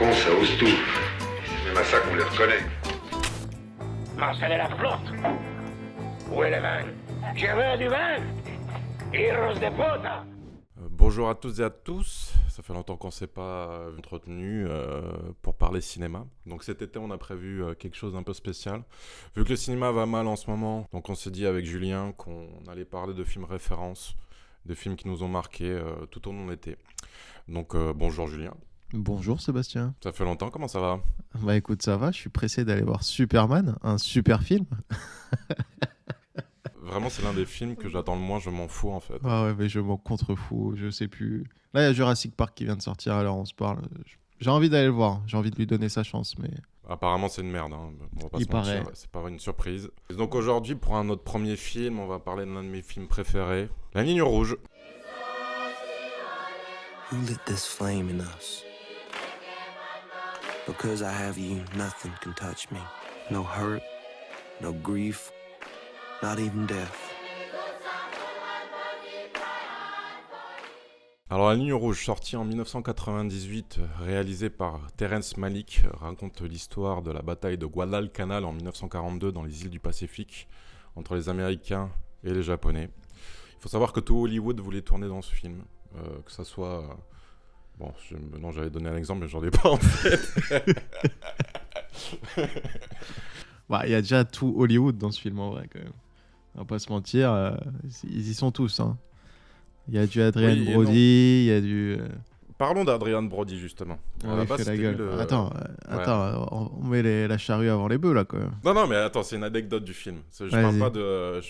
con, ça ose tout. C'est même à ça qu'on les reconnaît. Marcel est la flotte. Où est le vin? Je veux du vin. Heroes de puta. Bonjour à tous et à tous, ça fait longtemps qu'on ne s'est pas entretenu pour parler cinéma. Donc cet été on a prévu quelque chose d'un peu spécial. Vu que le cinéma va mal en ce moment, donc on s'est dit avec Julien qu'on allait parler de films références, de films qui nous ont marqués tout au long de l'été. Donc bonjour Julien. Bonjour Sébastien. Ça fait longtemps, comment ça va ? Bah écoute, ça va, je suis pressé d'aller voir Superman, un super film. Vraiment c'est l'un des films que j'attends le moins, je m'en fous en fait. Ah ouais, mais je m'en contrefous, je sais plus. Là, il y a Jurassic Park qui vient de sortir, alors on se parle. J'ai envie d'aller le voir, j'ai envie de lui donner sa chance, mais... Apparemment c'est une merde, hein. On va pas Il se mentir, paraît. c'est pas une surprise. Et donc aujourd'hui pour notre premier film, on va parler de l'un de mes films préférés, La Ligne Rouge. Who lit this flame in us? Because I have you, nothing can touch me. No hurt, no grief, not even death. Alors La Ligne Rouge, sorti en 1998, réalisé par Terrence Malick, raconte l'histoire de la bataille de Guadalcanal en 1942 dans les îles du Pacifique, entre les Américains et les Japonais. Il faut savoir que tout Hollywood voulait tourner dans ce film, que ça soit... Bon, non, j'allais donner un exemple, mais j'en ai pas en fait. Bah, il y a déjà tout Hollywood dans ce film, en vrai, quand même. On va pas se mentir, ils y sont tous, hein. Il y a du Adrien Oui et Brody, il y a du... Parlons d'Adrian Brody, justement. Ah, À la il base, fait la c'était gueule. lui le- Attends, on met la charrue avant les bœufs, là, quand même. Non, mais attends, c'est une anecdote du film. Je Vas-y.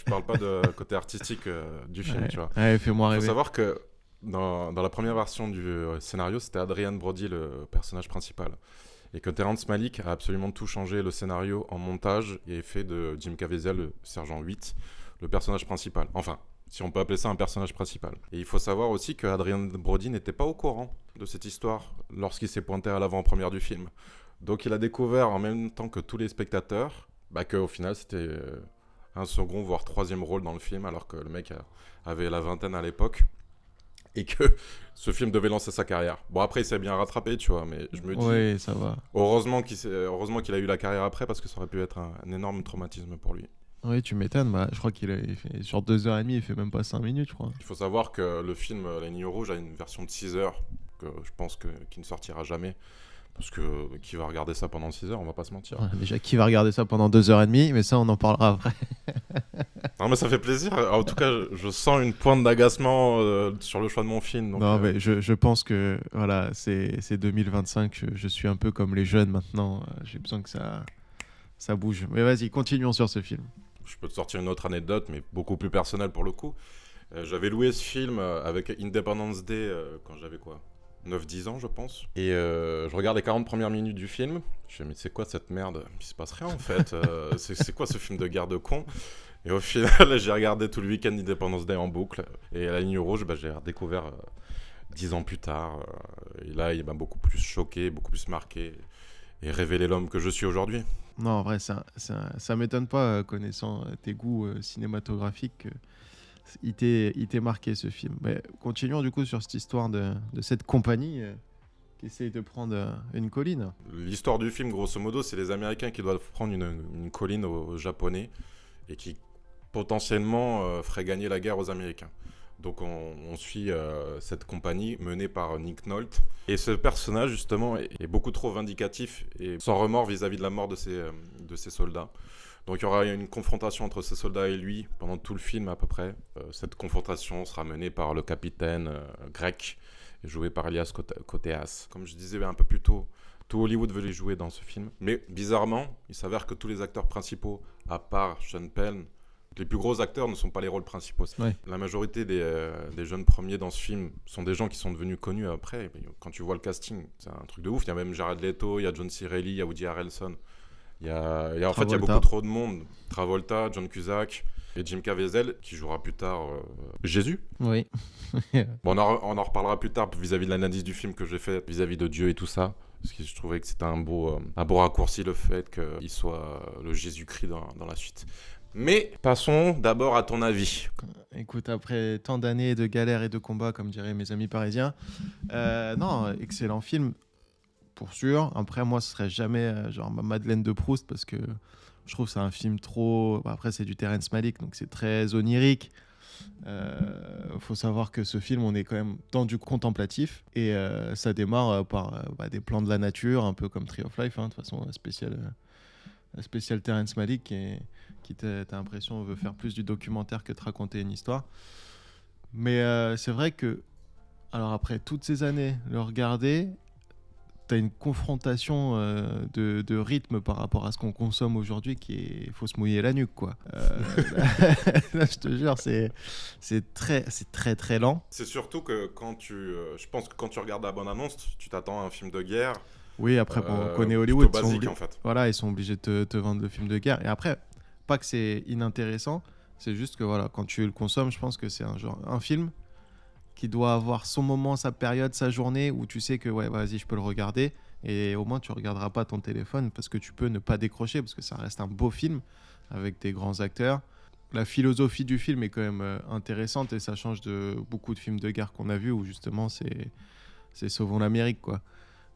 parle pas de côté artistique du film, Ouais. tu vois. Allez, fais-moi Il faut rêver. savoir que dans la première version du scénario, c'était Adrian Brody le personnage principal. Et que Terrence Malick a absolument tout changé le scénario en montage et fait de Jim Caviezel, le sergent 8, le personnage principal. Enfin, si on peut appeler ça un personnage principal. Et il faut savoir aussi que Adrian Brody n'était pas au courant de cette histoire lorsqu'il s'est pointé à l'avant-première du film. Donc il a découvert en même temps que tous les spectateurs qu'au final c'était un second voire troisième rôle dans le film alors que le mec avait la vingtaine à l'époque et que ce film devait lancer sa carrière. Bon après il s'est bien rattrapé tu vois, mais je me dis Oui, ça va. heureusement qu'il a eu la carrière après parce que ça aurait pu être un énorme traumatisme pour lui. Oui, tu m'étonnes. Bah, je crois il fait sur 2h30, il fait même pas 5 minutes, je crois. Il faut savoir que le film La Ligne Rouge a une version de 6 heures que je pense qu'il ne sortira jamais. Parce que qui va regarder ça pendant 6 heures, on va pas se mentir. Ouais, déjà, qui va regarder ça pendant 2h30, mais ça, on en parlera après. Non mais ça fait plaisir. En tout cas, je sens une pointe d'agacement sur le choix de mon film. Donc, Non, mais je pense que voilà, c'est 2025. Je suis un peu comme les jeunes maintenant. J'ai besoin que ça bouge. Mais vas-y, continuons sur ce film. Je peux te sortir une autre anecdote, mais beaucoup plus personnelle pour le coup. J'avais loué ce film avec Independence Day quand j'avais 9-10 ans, je pense. Et je regarde les 40 premières minutes du film. Je me dis, mais c'est quoi cette merde ? Il se passe rien en fait. C'est quoi ce film de guerre de con ? Et au final, j'ai regardé tout le week-end Independence Day en boucle. Et La Ligne Rouge, j'ai redécouvert 10 ans plus tard. Et là, il m'a beaucoup plus choqué, beaucoup plus marqué. Et révélé l'homme que je suis aujourd'hui. Non, en vrai, ça m'étonne pas, connaissant tes goûts cinématographiques. Il t'est marqué ce film. Mais continuons du coup sur cette histoire de cette compagnie qui essaye de prendre une colline. L'histoire du film, grosso modo, c'est les Américains qui doivent prendre une colline aux Japonais et qui potentiellement ferait gagner la guerre aux Américains. Donc on suit cette compagnie menée par Nick Nolte. Et ce personnage, justement, est beaucoup trop vindicatif et sans remords vis-à-vis de la mort de ses soldats. Donc il y aura une confrontation entre ces soldats et lui pendant tout le film à peu près. Cette confrontation sera menée par le capitaine grec, joué par Elias Koteas. Comme je disais un peu plus tôt, tout Hollywood veut les jouer dans ce film. Mais bizarrement, il s'avère que tous les acteurs principaux, à part Sean Penn, les plus gros acteurs ne sont pas les rôles principaux. Ouais. La majorité des jeunes premiers dans ce film sont des gens qui sont devenus connus après. Quand tu vois le casting, c'est un truc de ouf. Il y a même Jared Leto, il y a John C. Reilly, il y a Woody Harrelson. En fait, il y a Travolta. beaucoup trop de monde. Travolta, John Cusack et Jim Caviezel, qui jouera plus tard Jésus. Oui. Bon, on en reparlera plus tard vis-à-vis de l'analyse du film que j'ai fait vis-à-vis de Dieu et tout ça. Parce que je trouvais que c'était un beau raccourci le fait qu'il soit le Jésus-Christ dans la suite. Mais passons d'abord à ton avis. Écoute, après tant d'années de galères et de combats, comme diraient mes amis parisiens, non, excellent film. pour sûr. Après, moi, ce serait jamais genre ma Madeleine de Proust parce que je trouve que c'est un film trop. Bah, après, c'est du Terrence Malick, donc c'est très onirique. Faut savoir que ce film, on est quand même dans du contemplatif et ça démarre par des plans de la nature, un peu comme Tree of Life, hein, de toute façon, spécial Terrence Malick qui t'as l'impression veut faire plus du documentaire que de raconter une histoire. Mais c'est vrai que, alors après toutes ces années, le regarder, t'as une confrontation de rythme par rapport à ce qu'on consomme aujourd'hui qui est... faut se mouiller la nuque, quoi. Là, je te jure, c'est très très lent. C'est surtout que je pense que quand tu regardes la bande-annonce, tu t'attends à un film de guerre. Oui, après, bon, on connaît plutôt Hollywood. basique, en fait. Voilà, ils sont obligés de te vendre le film de guerre. Et après, pas que c'est inintéressant, c'est juste que voilà, quand tu le consommes, je pense que c'est un film qui doit avoir son moment, sa période, sa journée, où tu sais que ouais, vas-y, je peux le regarder. Et au moins, tu regarderas pas ton téléphone parce que tu peux ne pas décrocher, parce que ça reste un beau film avec des grands acteurs. La philosophie du film est quand même intéressante et ça change de beaucoup de films de guerre qu'on a vus où justement c'est Sauvons l'Amérique, quoi.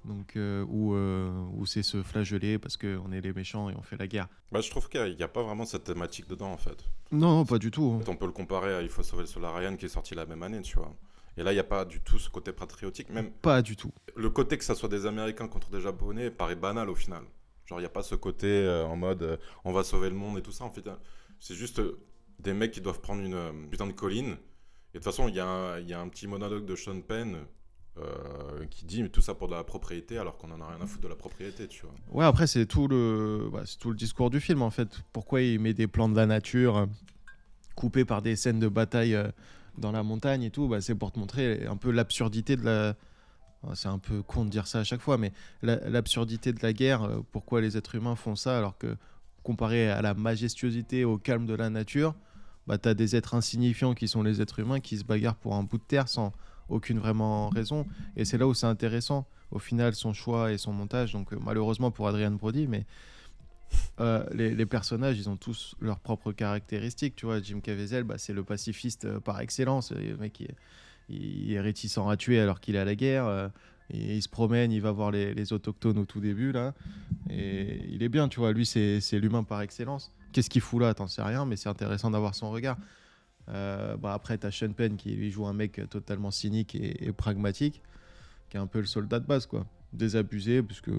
Donc, où c'est se flageller parce qu'on est les méchants et on fait la guerre. Bah, je trouve qu'il n'y a pas vraiment cette thématique dedans, en fait. Non, pas du tout. On peut le comparer à Il faut sauver le soldat Ryan qui est sorti la même année, tu vois. Et là, il n'y a pas du tout ce côté patriotique. Même Pas du tout. le côté que ça soit des Américains contre des Japonais paraît banal au final. Genre, il n'y a pas ce côté en mode on va sauver le monde et tout ça. En fait, c'est juste des mecs qui doivent prendre une putain de colline. Et de toute façon, il y a un petit monologue de Sean Penn qui dit mais tout ça pour de la propriété alors qu'on en a rien à foutre de la propriété, tu vois. Ouais, après, c'est tout le discours du film, en fait. Pourquoi il met des plans de la nature coupés par des scènes de bataille dans la montagne et tout, c'est pour te montrer un peu l'absurdité de la... C'est un peu con de dire ça à chaque fois, mais l'absurdité de la guerre, pourquoi les êtres humains font ça alors que comparé à la majestuosité, au calme de la nature, t'as des êtres insignifiants qui sont les êtres humains qui se bagarrent pour un bout de terre sans aucune vraiment raison. Et c'est là où c'est intéressant, au final, son choix et son montage. Donc malheureusement pour Adrian Brody, mais les personnages, ils ont tous leurs propres caractéristiques. Tu vois, Jim Caviezel, c'est le pacifiste par excellence. Le mec, il est réticent à tuer alors qu'il est à la guerre. Et il se promène, il va voir les autochtones au tout début, là. Et il est bien, tu vois. Lui, c'est l'humain par excellence. Qu'est-ce qu'il fout là? T'en sais rien, mais c'est intéressant d'avoir son regard. Après, t'as Sean Penn qui lui joue un mec totalement cynique et pragmatique, qui est un peu le soldat de base, quoi. Désabusé, parce que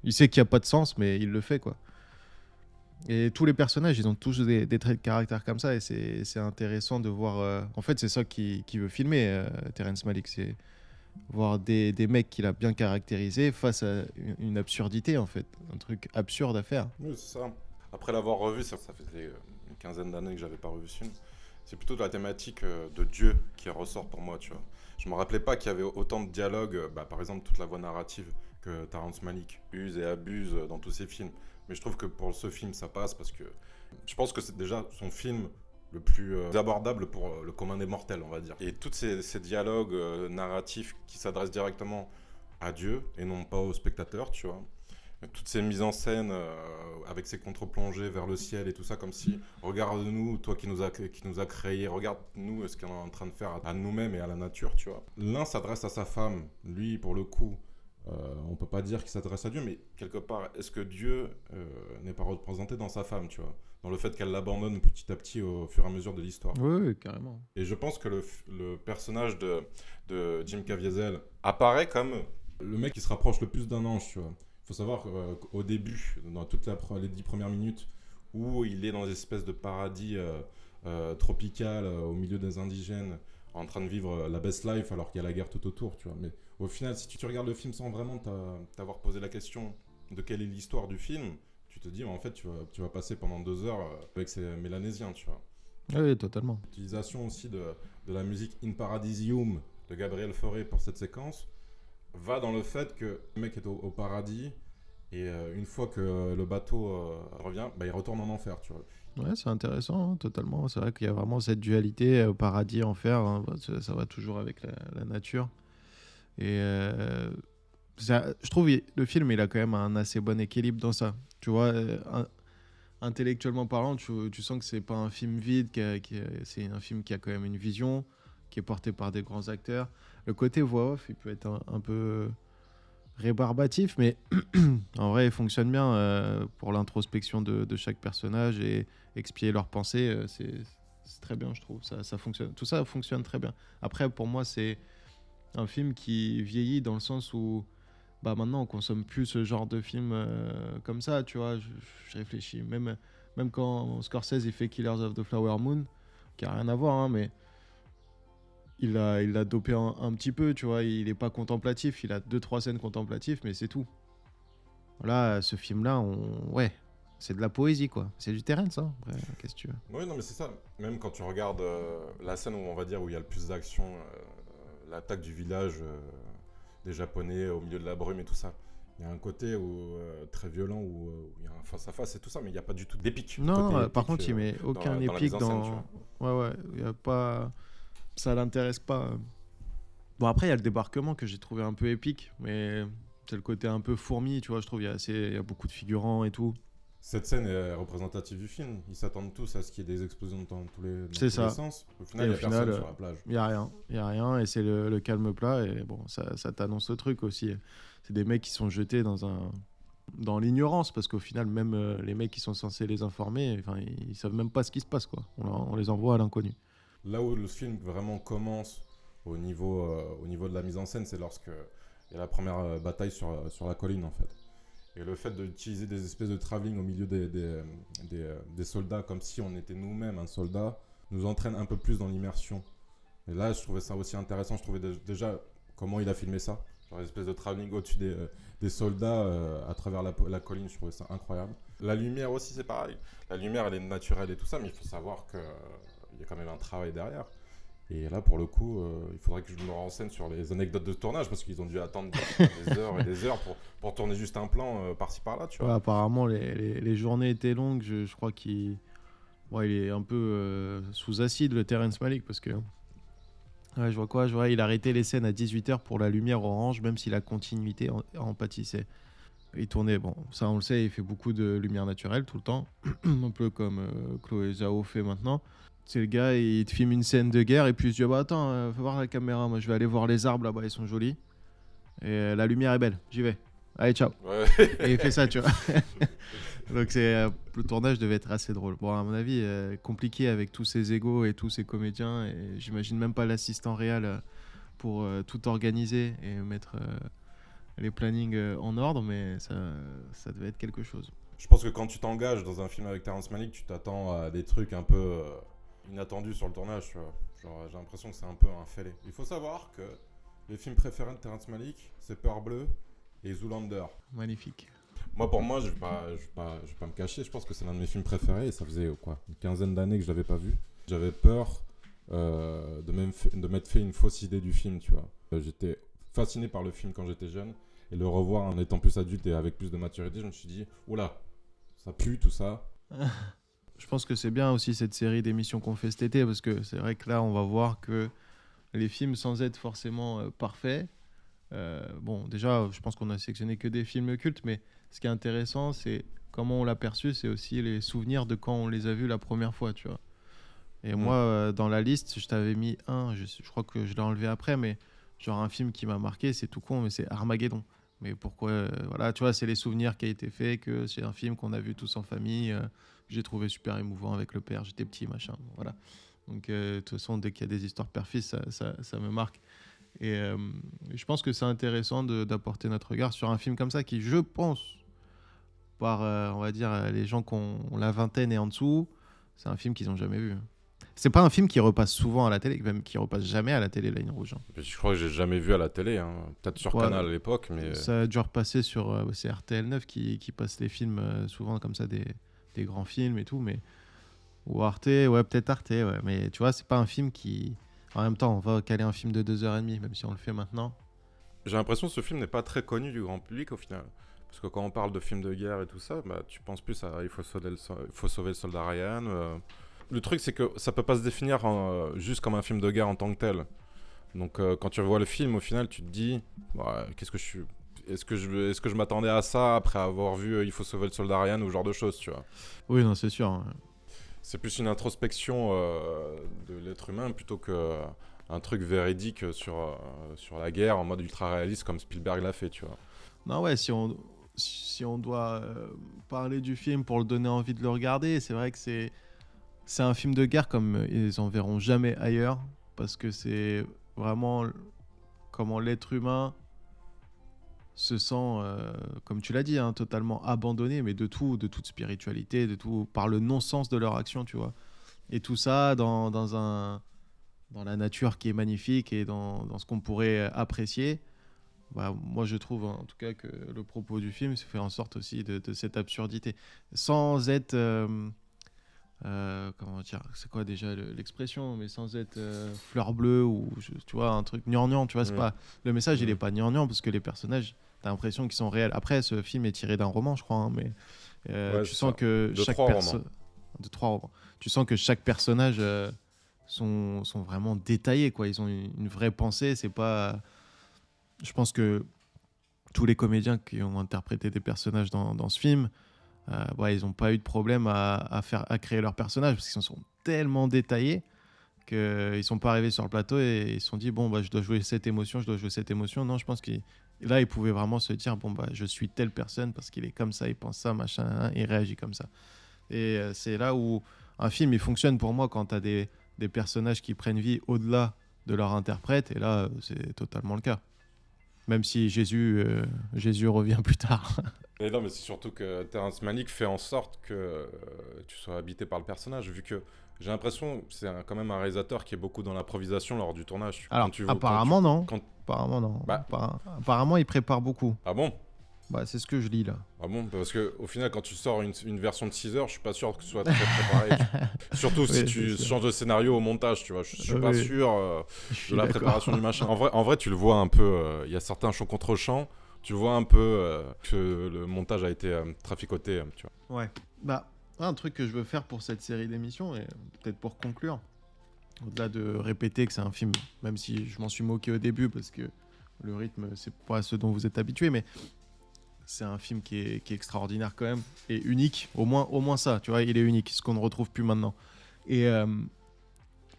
il sait qu'il n'y a pas de sens, mais il le fait, quoi. Et tous les personnages, ils ont tous des traits de caractère comme ça, et c'est intéressant de voir. En fait, c'est ça qu'il veut filmer, Terrence Malick, c'est voir des mecs qu'il a bien caractérisés face à une absurdité, en fait. Un truc absurde à faire. Oui, c'est ça. Après l'avoir revu, ça faisait une quinzaine d'années que j'avais pas revu ce film. C'est plutôt de la thématique de Dieu qui ressort pour moi, tu vois. Je me rappelais pas qu'il y avait autant de dialogues, par exemple toute la voix narrative que Terrence Malick use et abuse dans tous ses films. Mais je trouve que pour ce film, ça passe parce que je pense que c'est déjà son film le plus abordable pour le commun des mortels, on va dire. Et tous ces dialogues narratifs qui s'adressent directement à Dieu et non pas au spectateur, tu vois. Toutes ces mises en scène avec ces contre-plongées vers le ciel et tout ça, comme si regarde-nous, toi qui nous a créés, regarde-nous ce qu'on est en train de faire à nous-mêmes et à la nature, tu vois. L'un s'adresse à sa femme, lui pour le coup, on peut pas dire qu'il s'adresse à Dieu, mais quelque part, est-ce que Dieu n'est pas représenté dans sa femme, tu vois, dans le fait qu'elle l'abandonne petit à petit au fur et à mesure de l'histoire. Oui, carrément. Et je pense que le personnage de Jim Caviezel apparaît comme le mec qui se rapproche le plus d'un ange, tu vois. Il faut savoir qu'au début, dans toutes les 10 premières minutes, où il est dans une espèce de paradis tropical au milieu des indigènes, en train de vivre la best life alors qu'il y a la guerre tout autour, tu vois. Mais au final, si tu regardes le film sans vraiment t'avoir posé la question de quelle est l'histoire du film, tu te dis, en fait, tu vas passer pendant 2 heures avec ces Mélanésiens, tu vois. Oui, totalement. L'utilisation aussi de la musique In Paradisium de Gabriel Fauré pour cette séquence va dans le fait que le mec est au paradis et une fois que le bateau revient, il retourne en enfer, tu vois. Ouais, c'est intéressant, hein, totalement. C'est vrai qu'il y a vraiment cette dualité paradis, enfer, hein, ça va toujours avec la nature. Et je trouve le film, il a quand même un assez bon équilibre dans ça. Tu vois, intellectuellement parlant, tu sens que c'est pas un film vide, c'est un film qui a quand même une vision, qui est porté par des grands acteurs. Le côté voix off, il peut être un peu rébarbatif, mais en vrai, il fonctionne bien pour l'introspection de chaque personnage et expier leurs pensées. C'est très bien, je trouve. Ça fonctionne. Tout ça fonctionne très bien. Après, pour moi, c'est un film qui vieillit dans le sens où bah, maintenant, on consomme plus ce genre de film comme ça, tu vois. Je réfléchis. Même quand Scorsese il fait Killers of the Flower Moon, qui a rien à voir, hein, mais il l'a dopé un petit peu, tu vois. Il est pas contemplatif. Il a 2-3 scènes contemplatives, mais c'est tout. Là, ce film-là, ouais, c'est de la poésie, quoi. C'est du terrain, ça. Après, qu'est-ce que tu veux? Oui, non, mais c'est ça. Même quand tu regardes la scène où on va dire où il y a le plus d'action, l'attaque du village des Japonais au milieu de la brume et tout ça. Il y a un côté très violent où il y a un face-à-face et tout ça, mais il n'y a pas du tout d'épique. Non, par contre, il met aucun dans la épique mise en scène, tu vois. Ouais, il y a pas... Ça l'intéresse pas. Bon, après, il y a le débarquement que j'ai trouvé un peu épique, mais c'est le côté un peu fourmi, tu vois, je trouve. Il y a beaucoup de figurants et tout. Cette scène est représentative du film. Ils s'attendent tous à ce qu'il y ait des explosions dans tous les sens. Au final, il n'y a personne sur la plage. Il n'y a rien, et c'est le calme plat, et bon, ça t'annonce le truc aussi. C'est des mecs qui sont jetés dans l'ignorance, parce qu'au final, même les mecs qui sont censés les informer, ils savent même pas ce qui se passe, quoi. On les envoie à l'inconnu. Là où le film vraiment commence au niveau de la mise en scène, c'est lorsque il y a la première bataille sur la colline, en fait. Et le fait d'utiliser des espèces de travelling au milieu des soldats, comme si on était nous-mêmes un soldat, nous entraîne un peu plus dans l'immersion. Et là, je trouvais ça aussi intéressant. Je trouvais déjà comment il a filmé ça. Genre une espèce de travelling au-dessus des soldats à travers la colline. Je trouvais ça incroyable. La lumière aussi, c'est pareil. La lumière, elle est naturelle et tout ça, mais il faut savoir qu'il y a quand même un travail derrière. Et là, pour le coup, il faudrait que je me renseigne sur les anecdotes de tournage, parce qu'ils ont dû attendre des heures et des heures pour tourner juste un plan par-ci par-là, tu vois. Ouais, apparemment, les journées étaient longues. Je crois qu'il est un peu sous acide, le Terrence Malick, parce que... Ouais, je vois, il a arrêté les scènes à 18h pour la lumière orange, même si la continuité en pâtissait. Il tournait, bon, ça on le sait, il fait beaucoup de lumière naturelle tout le temps, un peu comme Chloé Zhao fait maintenant. C'est le gars, il te filme une scène de guerre et puis il se dit, bah attends, faut voir la caméra, moi je vais aller voir les arbres là-bas, ils sont jolis. Et la lumière est belle, j'y vais. Allez, ciao. Ouais. Et il fait ça, tu vois. Donc le tournage devait être assez drôle. Bon, à mon avis, compliqué avec tous ces égos et tous ces comédiens. Et j'imagine même pas l'assistant réel pour tout organiser et mettre les plannings en ordre, mais ça devait être quelque chose. Je pense que quand tu t'engages dans un film avec Terrence Malick, tu t'attends à des trucs un peu inattendus sur le tournage, tu vois. Genre, j'ai l'impression que c'est un peu un fêlé. Il faut savoir que les films préférés de Terrence Malick, c'est Peur Bleue et Zoolander. Magnifique. Pour moi, je vais pas me cacher, je pense que c'est l'un de mes films préférés et ça faisait une quinzaine d'années que je l'avais pas vu. J'avais peur de m'être fait une fausse idée du film, tu vois. J'étais fasciné par le film quand j'étais jeune et le revoir en étant plus adulte et avec plus de maturité, je me suis dit, oula, ça pue tout ça. Je pense que c'est bien aussi cette série d'émissions qu'on fait cet été, parce que c'est vrai que là, on va voir que les films, sans être forcément parfaits, bon, déjà, je pense qu'on a sélectionné que des films cultes, mais ce qui est intéressant, c'est comment on l'a perçu, c'est aussi les souvenirs de quand on les a vus la première fois, tu vois. Et moi, dans la liste, je t'avais mis je crois que je l'ai enlevé après, mais genre un film qui m'a marqué, c'est tout con, mais c'est Armageddon. Mais pourquoi voilà, tu vois, c'est les souvenirs qui a été fait, que c'est un film qu'on a vu tous en famille, que j'ai trouvé super émouvant avec le père, j'étais petit, machin, voilà. Donc, de toute façon, dès qu'il y a des histoires père-fils, ça me marque. Et je pense que c'est intéressant d'apporter notre regard sur un film comme ça qui, je pense, par, on va dire, les gens qui ont la vingtaine et en dessous, c'est un film qu'ils n'ont jamais vu. C'est pas un film qui repasse souvent à la télé, même qui repasse jamais à la télé, La Ligne Rouge. Je crois que j'ai jamais vu à la télé, hein. Peut-être sur Canal à l'époque, mais... Ça a dû repasser sur... c'est RTL 9 qui passe les films, souvent comme ça, des grands films et tout, mais... Ou Arte, ouais, peut-être Arte, ouais. Mais tu vois, c'est pas un film qui... En même temps, on va caler un film de 2h30, même si on le fait maintenant. J'ai l'impression que ce film n'est pas très connu du grand public, au final. Parce que quand on parle de films de guerre et tout ça, bah, tu penses plus à « Il faut sauver le soldat Ryan ». Le truc, c'est que ça peut pas se définir juste comme un film de guerre en tant que tel. Donc, quand tu vois le film, au final, tu te dis bah, est-ce que je m'attendais à ça après avoir vu Il faut sauver le soldat Ryan ou ce genre de choses, tu vois. Oui, non, c'est sûr. Hein. C'est plus une introspection de l'être humain plutôt qu'un truc véridique sur la guerre en mode ultra réaliste comme Spielberg l'a fait, tu vois. Non, ouais, si on doit parler du film pour le donner envie de le regarder, c'est vrai que c'est un film de guerre comme ils en verront jamais ailleurs, parce que c'est vraiment comment l'être humain se sent, comme tu l'as dit, hein, totalement abandonné, mais de tout, de toute spiritualité, de tout, par le non-sens de leur action, tu vois. Et tout ça dans la nature qui est magnifique et dans ce qu'on pourrait apprécier. Bah, moi, je trouve en tout cas que le propos du film se fait en sorte aussi de cette absurdité, sans être, comment dire, c'est quoi déjà l'expression, mais sans être fleur bleue ou tu vois un truc gnangnan, tu vois, c'est pas le message, il est pas gnangnan parce que les personnages, t'as l'impression qu'ils sont réels. Après, ce film est tiré d'un roman, je crois, hein, mais tu sens que chaque personne, de 3 romans, tu sens que chaque personnage sont vraiment détaillés, quoi. Ils ont une vraie pensée, c'est pas. Je pense que tous les comédiens qui ont interprété des personnages dans ce film, ils n'ont pas eu de problème à créer leurs personnages parce qu'ils sont tellement détaillés qu'ils ne sont pas arrivés sur le plateau et ils se sont dit bon, je dois jouer cette émotion, je dois jouer cette émotion. Non, je pense que là, ils pouvaient vraiment se dire bon, je suis telle personne parce qu'il est comme ça, il pense ça, machin, il réagit comme ça. Et c'est là où un film il fonctionne pour moi quand tu as des personnages qui prennent vie au-delà de leur interprète, et là, c'est totalement le cas. Même si Jésus revient plus tard. Et non, mais c'est surtout que Terrence Malick fait en sorte que tu sois habité par le personnage, vu que j'ai l'impression que c'est quand même un réalisateur qui est beaucoup dans l'improvisation lors du tournage. Alors, apparemment, non. Apparemment, non. Apparemment, il prépare beaucoup. Ah bon ? C'est ce que je lis là. Ah bon ? Parce qu'au final, quand tu sors une version de 6 heures, je suis pas sûr que ce soit très préparé. Surtout si tu changes de scénario au montage, tu vois. Je suis pas sûr de la préparation du machin. En vrai, tu le vois un peu. Il y a certains champs contre champs. Tu vois un peu que le montage a été traficoté, tu vois. Ouais. Un truc que je veux faire pour cette série d'émissions, et peut-être pour conclure, au-delà de répéter que c'est un film, même si je m'en suis moqué au début parce que le rythme, c'est pas ce dont vous êtes habitué, mais c'est un film qui est extraordinaire quand même et unique, au moins ça, tu vois, il est unique, ce qu'on ne retrouve plus maintenant. Et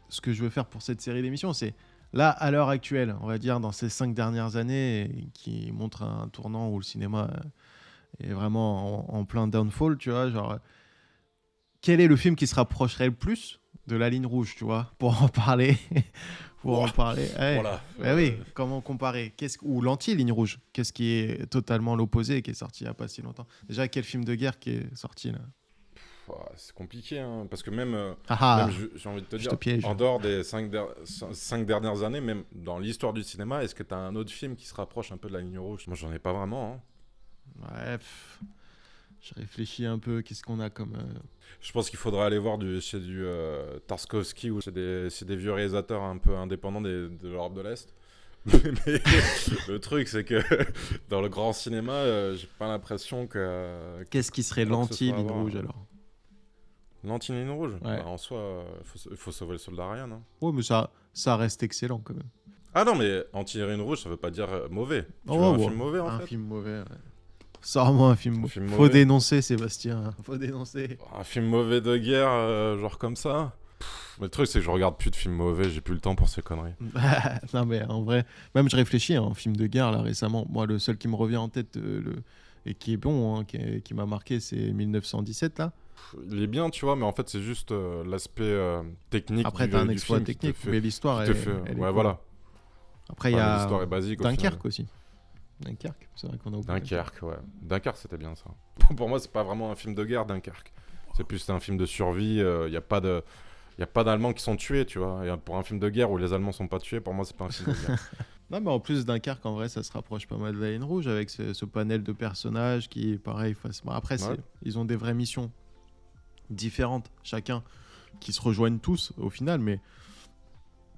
ce que je veux faire pour cette série d'émissions, c'est là, à l'heure actuelle, on va dire dans ces 5 dernières années, qui montrent un tournant où le cinéma est vraiment en plein downfall, tu vois, genre, quel est le film qui se rapprocherait le plus de la ligne rouge, tu vois, pour en parler en parler. Ouais. Voilà. Oui, comment comparer ou l'anti-ligne rouge, qu'est-ce qui est totalement l'opposé et qui est sorti il n'y a pas si longtemps. Déjà, quel film de guerre qui est sorti là? C'est compliqué, hein, parce que même j'ai envie de te dire, piège. En dehors des 5 dernières années, même dans l'histoire du cinéma, est-ce que tu as un autre film qui se rapproche un peu de la ligne rouge? Moi, j'en ai pas vraiment. Hein. Ouais, je réfléchis un peu, qu'est-ce qu'on a comme... Je pense qu'il faudra aller voir chez du Tarkovsky ou chez des vieux réalisateurs un peu indépendants de l'Europe de l'Est. Mais le truc, c'est que dans le grand cinéma, j'ai pas l'impression que... Qu'est-ce qui serait l'anti-ligne rouge alors? L'anti-ligne rouge, en soi, il faut sauver le soldat Ryan. Hein. Ouais, mais ça reste excellent quand même. Ah non, mais anti-ligne rouge, ça veut pas dire mauvais. Tu vois un film mauvais en fait? Un film mauvais, ouais. Sors-moi un film mauvais. Faut dénoncer, Sébastien. Faut dénoncer. Un film mauvais de guerre, genre comme ça. Mais le truc, c'est que je regarde plus de films mauvais, j'ai plus le temps pour ces conneries. Non, mais en vrai, même je réfléchis à un film de guerre là récemment. Moi, le seul qui me revient en tête et qui est bon, hein, qui m'a marqué, c'est 1917 là. Il est bien, tu vois, mais en fait, c'est juste l'aspect technique. Après, t'as un exploit technique, mais l'histoire, elle est ouais, voilà. Après, il y a l'histoire est basique. Dunkerque aussi. Dunkerque, c'est vrai qu'on a oublié. Dunkerque, ouais. Dunkerque, c'était bien ça. Pour moi, c'est pas vraiment un film de guerre, Dunkerque. C'est plus un film de survie. Il n'y a pas d'Allemands qui sont tués, tu vois. Et pour un film de guerre où les Allemands sont pas tués, pour moi, c'est pas un film de guerre. Non, mais en plus, Dunkerque, en vrai, ça se rapproche pas mal de la ligne rouge avec ce panel de personnages qui, pareil, après, ils ont des vraies missions différentes, chacun, qui se rejoignent tous au final, mais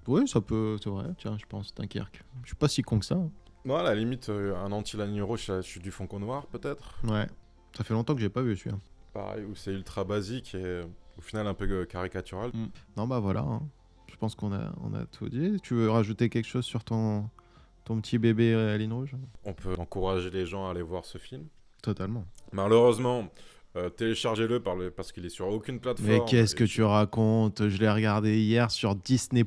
oui, ça peut, c'est vrai, tiens, je pense, Dunkerque. Je suis pas si con que ça. Hein. Moi, à la limite, un anti-la ligne rouge, je suis du Faucon Noir, peut-être. Ouais, ça fait longtemps que j'ai pas vu celui-là. Pareil, où c'est ultra basique et au final un peu caricatural. Non, voilà, hein. Je pense qu'on a tout dit. Tu veux rajouter quelque chose sur ton petit bébé à ligne rouge? On peut encourager les gens à aller voir ce film. Totalement. Malheureusement, téléchargez-le parce qu'il est sur aucune plateforme. Mais qu'est-ce que tu racontes? Je l'ai regardé hier sur Disney+.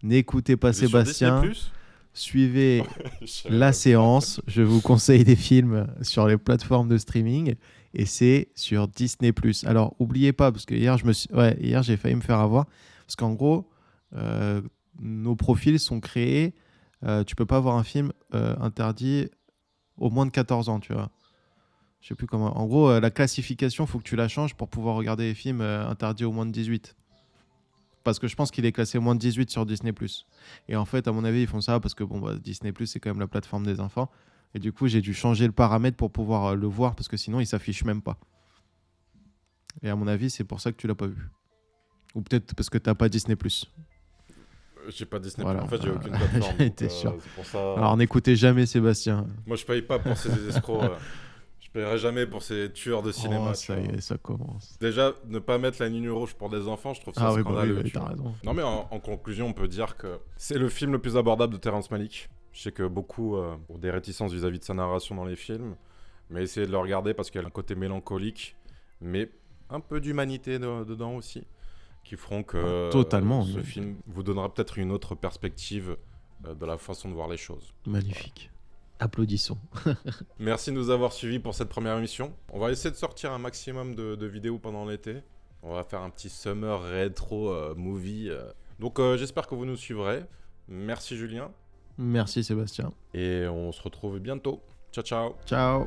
N'écoutez pas Sébastien. Sur Disney+. suivez Je savais la pas. séance. Je vous conseille des films sur les plateformes de streaming et c'est sur Disney+. Alors, oubliez pas, parce que hier, j'ai failli me faire avoir, parce qu'en gros, nos profils sont créés. Tu peux pas voir un film interdit au moins de 14 ans, tu vois. Je sais plus comment. En gros, la classification, faut que tu la changes pour pouvoir regarder les films interdits au moins de 18. Parce que je pense qu'il est classé moins de 18 sur Disney+. Et en fait, à mon avis, ils font ça parce que Disney+, c'est quand même la plateforme des enfants. Et du coup, j'ai dû changer le paramètre pour pouvoir le voir parce que sinon, il s'affiche même pas. Et à mon avis, c'est pour ça que tu l'as pas vu. Ou peut-être parce que t'as pas Disney+. J'ai pas Disney+. Voilà. En fait, j'ai aucune plateforme. J'étais donc, sûr. C'est pour ça. Alors, n'écoutez jamais Sébastien. Moi, je paye pas pour ces escrocs. Je paierai jamais pour ces tueurs de cinéma. Oh, tu ça y vois. est, ça commence. Déjà, ne pas mettre la ligne rouge pour des enfants, je trouve ça Oui, scandaleux. tu t'as vois. raison. Non, mais en conclusion, on peut dire que c'est le film le plus abordable de Terrence Malick. Je sais que beaucoup ont des réticences vis-à-vis de sa narration dans les films, mais essayez de le regarder parce qu'il y a un côté mélancolique, mais un peu d'humanité dedans aussi, qui feront que Totalement, ce mais- film vous donnera peut-être une autre perspective de la façon de voir les choses. Magnifique. Applaudissons. Merci de nous avoir suivis pour cette première émission. On va essayer de sortir un maximum de vidéos pendant l'été. On va faire un petit summer rétro movie. Donc j'espère que vous nous suivrez. Merci Julien. Merci Sébastien. Et on se retrouve bientôt. Ciao ciao. Ciao.